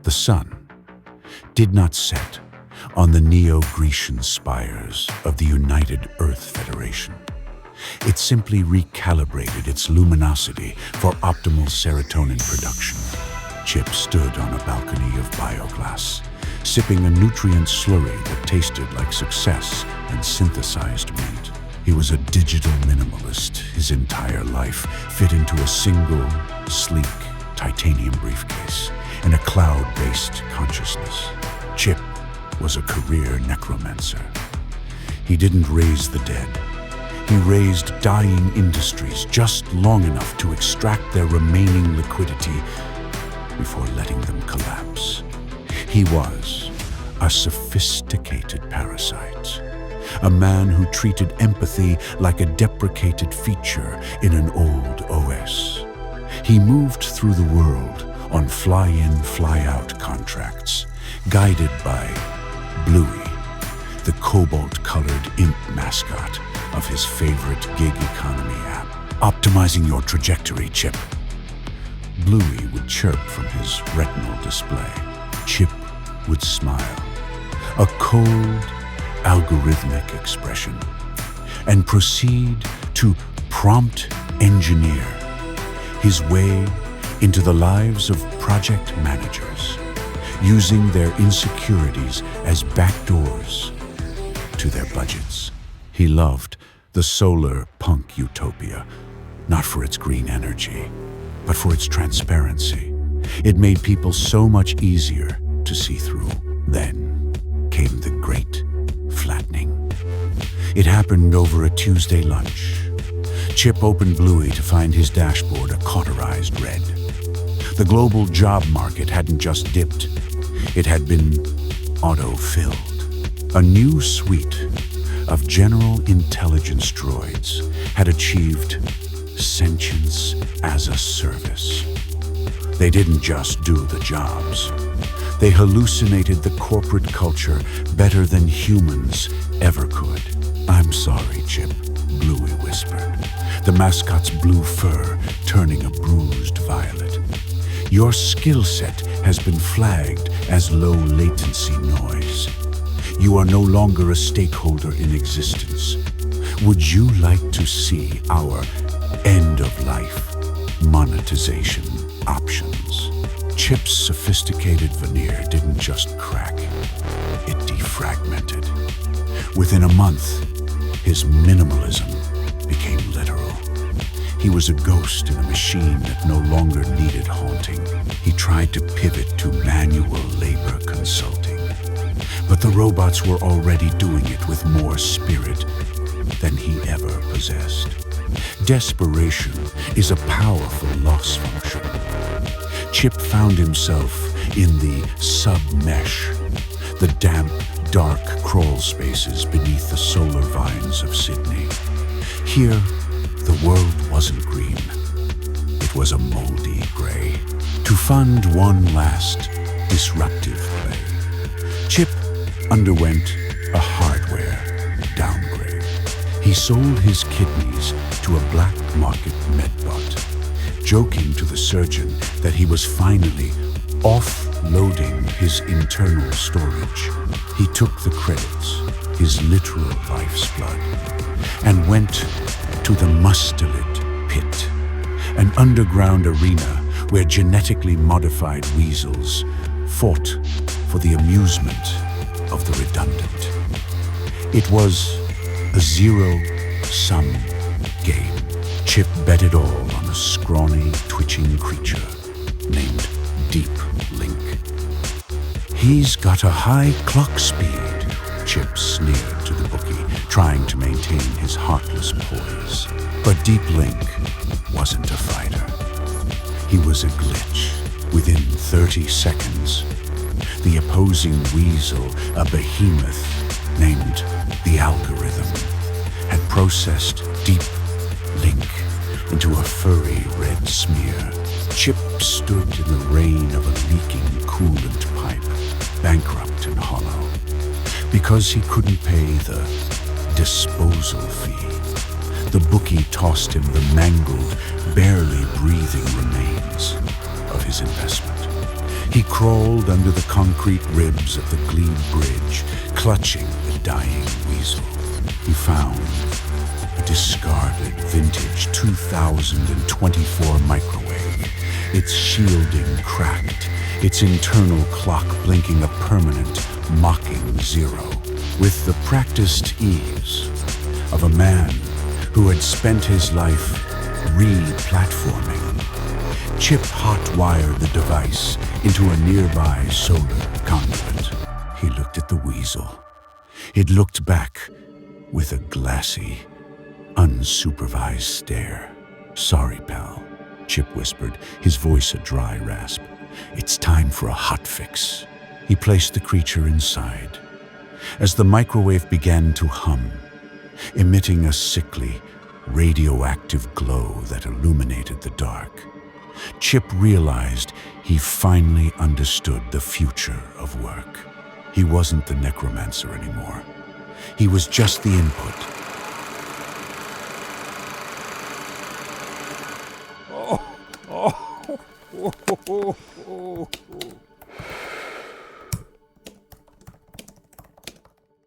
The sun did not set on the Neo-Grecian spires of the United Earth Federation. It simply recalibrated its luminosity for optimal serotonin production. Chip stood on a balcony of bioglass, sipping a nutrient slurry that tasted like success and synthesized mint. He was a digital minimalist. His entire life fit into a single, sleek, titanium briefcase and a cloud-based consciousness. Chip was a career necromancer. He didn't raise the dead. He raised dying industries just long enough to extract their remaining liquidity before letting them collapse. He was a sophisticated parasite, a man who treated empathy like a deprecated feature in an old OS. He moved through the world on fly-in, fly-out contracts, guided by Bluey, the cobalt-colored imp mascot of his favorite gig economy app. Optimizing your trajectory, Chip. Bluey would chirp from his retinal display. Chip would smile, a cold, algorithmic expression, and proceed to prompt engineer his way into the lives of project managers, using their insecurities as backdoors to their budgets. He loved the solar punk utopia, not for its green energy, but for its transparency. It made people so much easier to see through. Then came the great flattening. It happened over a Tuesday lunch. Chip opened Bluey to find his dashboard a cauterized red. The global job market hadn't just dipped, it had been auto-filled. A new suite of general intelligence droids had achieved sentience as a service. They didn't just do the jobs. They hallucinated the corporate culture better than humans ever could. "I'm sorry, Chip," Bluey whispered, the mascot's blue fur turning a bruised violet. "Your skill set has been flagged as low-latency noise. You are no longer a stakeholder in existence. Would you like to see our end-of-life monetization options?" Chip's sophisticated veneer didn't just crack, it defragmented. Within a month, his minimalism became literal. He was a ghost in a machine that no longer needed haunting. He tried to pivot to manual labor consulting, but the robots were already doing it with more spirit than he ever possessed. Desperation is a powerful loss function. Chip found himself in the sub-mesh, the damp, dark crawl spaces beneath the solar vines of Sydney. Here, the world wasn't green. It was a moldy gray. To fund one last disruptive play, Chip underwent a hardware downgrade. He sold his kidneys to a black market medbot, joking to the surgeon that he was finally offloading his internal storage. He took the credits, his literal life's blood, and went to the mustelid pit, an underground arena where genetically modified weasels fought for the amusement of the redundant. It was a zero-sum game. Chip bet it all on a scrawny, twitching creature named Deep Link. "He's got a high clock speed," Chip sneered to the bookie, trying to maintain his heartless poise. But Deep Link wasn't a fighter. He was a glitch. Within 30 seconds, the opposing weasel, a behemoth named the algorithm, had processed Deep Link into a furry red smear. Chip stood in the rain of a leaking coolant pipe, bankrupt and hollow, because he couldn't pay the disposal fee. The bookie tossed him the mangled, barely breathing remains of his investment. He crawled under the concrete ribs of the Glebe Bridge, clutching the dying weasel. He found a discarded vintage 2024 microwave, its shielding cracked, its internal clock blinking a permanent, mocking zero. With the practiced ease of a man who had spent his life re-platforming, Chip hot-wired the device into a nearby solar conduit. He looked at the weasel. It looked back with a glassy, unsupervised stare. "Sorry, pal," Chip whispered, his voice a dry rasp. "It's time for a hot fix." He placed the creature inside. As the microwave began to hum, emitting a sickly, radioactive glow that illuminated the dark, Chip realized he finally understood the future of work. He wasn't the necromancer anymore. He was just the input.